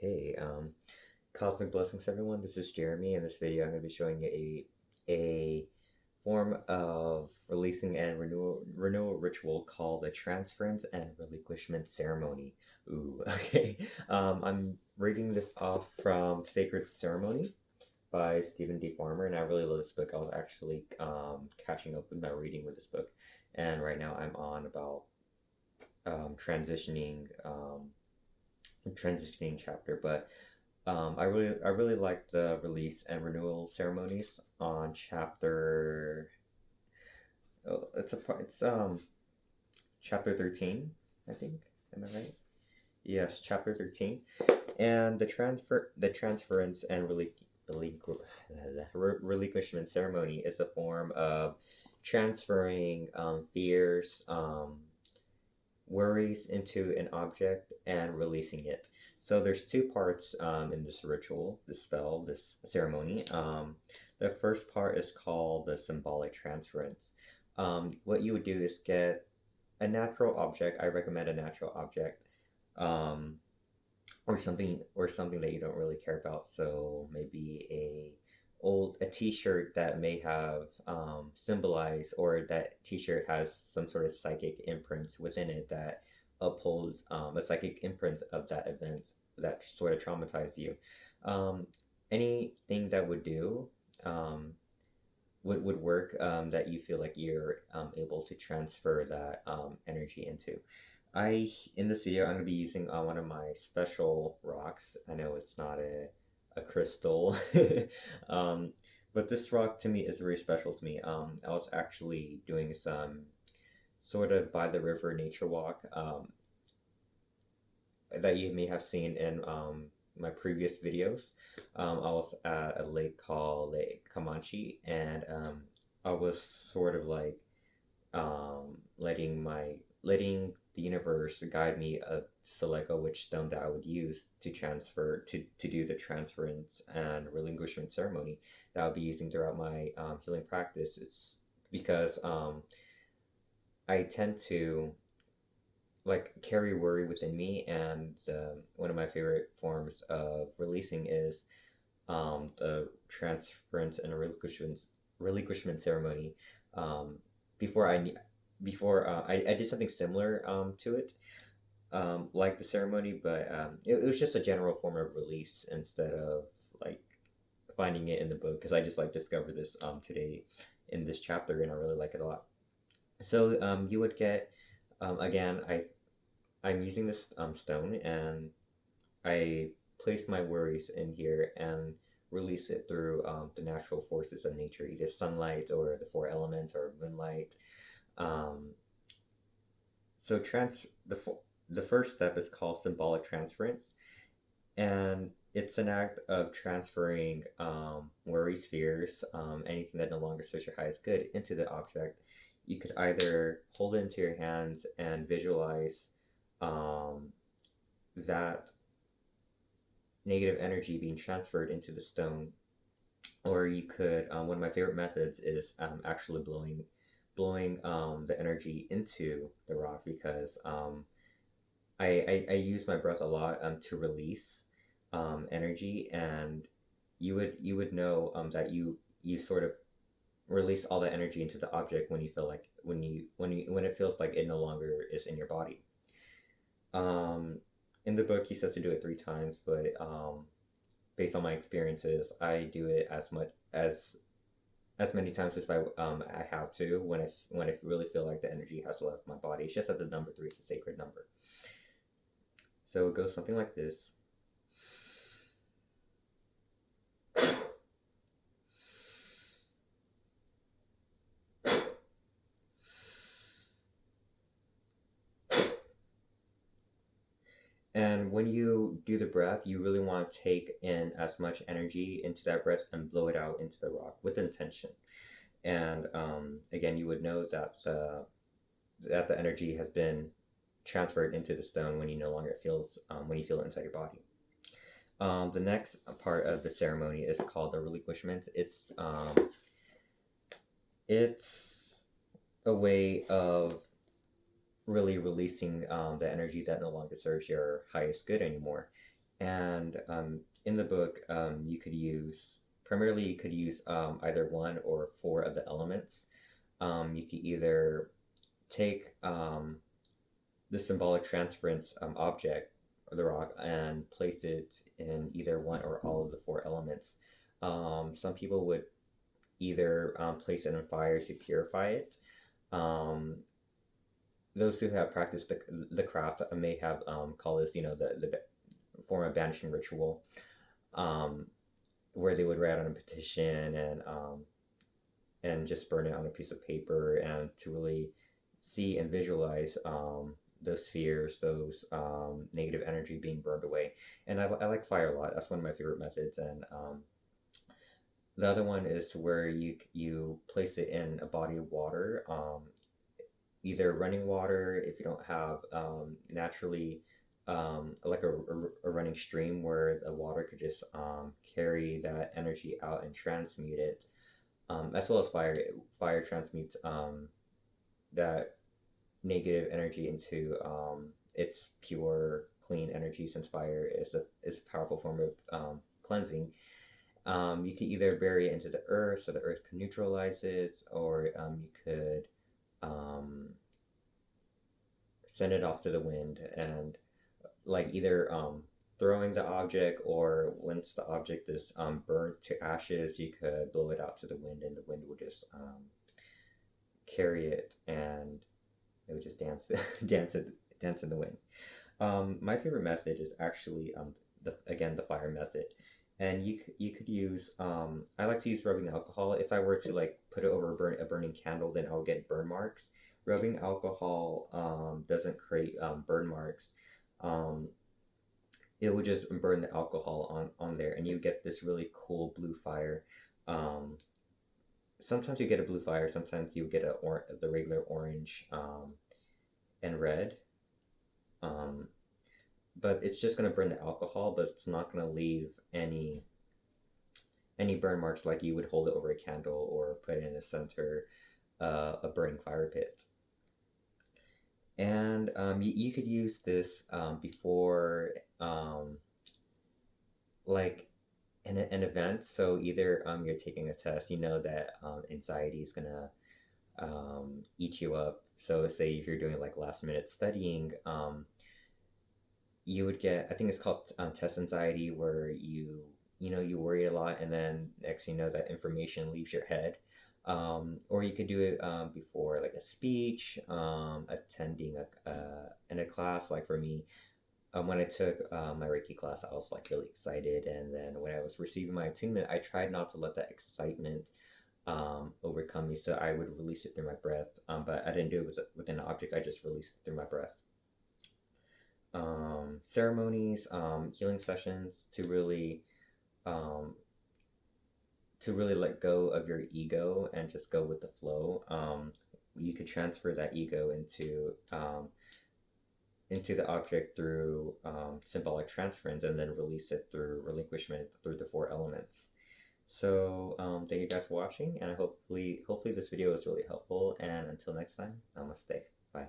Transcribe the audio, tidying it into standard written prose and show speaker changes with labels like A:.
A: Okay, cosmic blessings, everyone. This is Jeremy. In this video, I'm going to be showing you a form of releasing and renewal ritual called a Transference and Relinquishment Ceremony. Ooh, okay. I'm reading this off from Sacred Ceremony by Stephen D. Farmer, and I really love this book. I was actually catching up with my reading with this book, and right now I'm on about transitioning. Transitioning chapter, but I really like the release and renewal ceremonies on chapter. Oh, it's chapter 13, I think. Am I right? Yes, chapter 13. And the transference and relinquishment ceremony is a form of transferring fears, worries into an object and releasing it. So there's two parts in this ritual, this spell, this ceremony. The first part is called the symbolic transference. What you would do is get a natural object. I recommend a natural object, um, or something that you don't really care about. So maybe a t-shirt that may have symbolized, or that t-shirt has some sort of psychic imprints within it that upholds a psychic imprint of that event that sort of traumatized you. Um, Anything that would do um, would work, that you feel like you're able to transfer that energy into. In this video, I'm going to be using one of my special rocks. I know it's not a crystal, um, but this rock to me is very special to me. I was actually doing some sort of by the river nature walk, that you may have seen in my previous videos. I was at a lake called Lake Comanche, and I was sort of like letting the universe guide me to select which stone that I would use to do the transference and relinquishment ceremony that I'll be using throughout my healing practice. It's because I tend to like carry worry within me, and one of my favorite forms of releasing is the transference and relinquishment ceremony. Um, before I before I did something similar to it, like the ceremony, but it was just a general form of release instead of like finding it in the book, because I just like discovered this today in this chapter, and I really like it a lot. So you would get, again, I'm using this stone, and I place my worries in here and release it through the natural forces of nature, either sunlight or the four elements or moonlight. Um, so the first step is called symbolic transference, and it's an act of transferring worries, fears, anything that no longer serves your highest good into the object. You could either hold it into your hands and visualize um, that negative energy being transferred into the stone, or you could, one of my favorite methods is actually blowing the energy into the rock, because I use my breath a lot to release energy, and you would know that you sort of release all that energy into the object when you feel like when it feels like it no longer is in your body. Um, in the book, he says to do it 3 times, but based on my experiences, I do it as many times as I have to, when I really feel like the energy has left my body. It's just that the number 3 is a sacred number. So it goes something like this. And when you do the breath, you really want to take in as much energy into that breath and blow it out into the rock with intention. And again, you would know that the energy has been transferred into the stone when you no longer when you feel it inside your body. The next part of the ceremony is called the relinquishment. It's a way of really releasing the energy that no longer serves your highest good anymore. And in the book, you could use either one or four of the elements. You could either take the symbolic transference object, or the rock, and place it in either one or all of the four elements. Some people would either place it in fire to purify it. Um, those who have practiced the craft may have called this, the form of banishing ritual, um, where they would write on a petition and just burn it on a piece of paper and to really see and visualize those fears, those negative energy being burned away. And I like fire a lot. That's one of my favorite methods. And the other one is where you place it in a body of water, either running water if you don't have naturally like a running stream where the water could just carry that energy out and transmute it, as well as fire. Fire transmutes that negative energy into its pure, clean energy, since fire is a powerful form of cleansing. You could either bury it into the earth so the earth can neutralize it, or you could um, send it off to the wind and like either throwing the object, or once the object is burnt to ashes, you could blow it out to the wind and the wind would just carry it and it would just dance dance in the wind. My favorite method is actually again the fire method, and you could use I like to use rubbing alcohol. If I were to like put it over a burning candle, then I'll get burn marks. Rubbing alcohol doesn't create burn marks. Um, it would just burn the alcohol on there, and you get this really cool blue fire. Um, Sometimes you get a blue fire, sometimes you get the regular orange and red. Um, but it's just gonna burn the alcohol, but it's not gonna leave any burn marks like you would hold it over a candle or put it in the center a burning fire pit. And you could use this before like an event. So either you're taking a test, you know that anxiety is gonna eat you up. So say if you're doing like last minute studying, you would get, I think it's called test anxiety, where you worry a lot, and then next you know that information leaves your head. Or you could do it before like a speech, attending in a class. Like for me, when I took my Reiki class, I was like really excited, and then when I was receiving my attunement, I tried not to let that excitement overcome me, so I would release it through my breath. But I didn't do it with an object; I just released it through my breath. Ceremonies, healing sessions um, to really let go of your ego and just go with the flow. You could transfer that ego into the object through symbolic transference, and then release it through relinquishment through the four elements. So thank you guys for watching, and hopefully this video was really helpful. And until next time, namaste. Bye.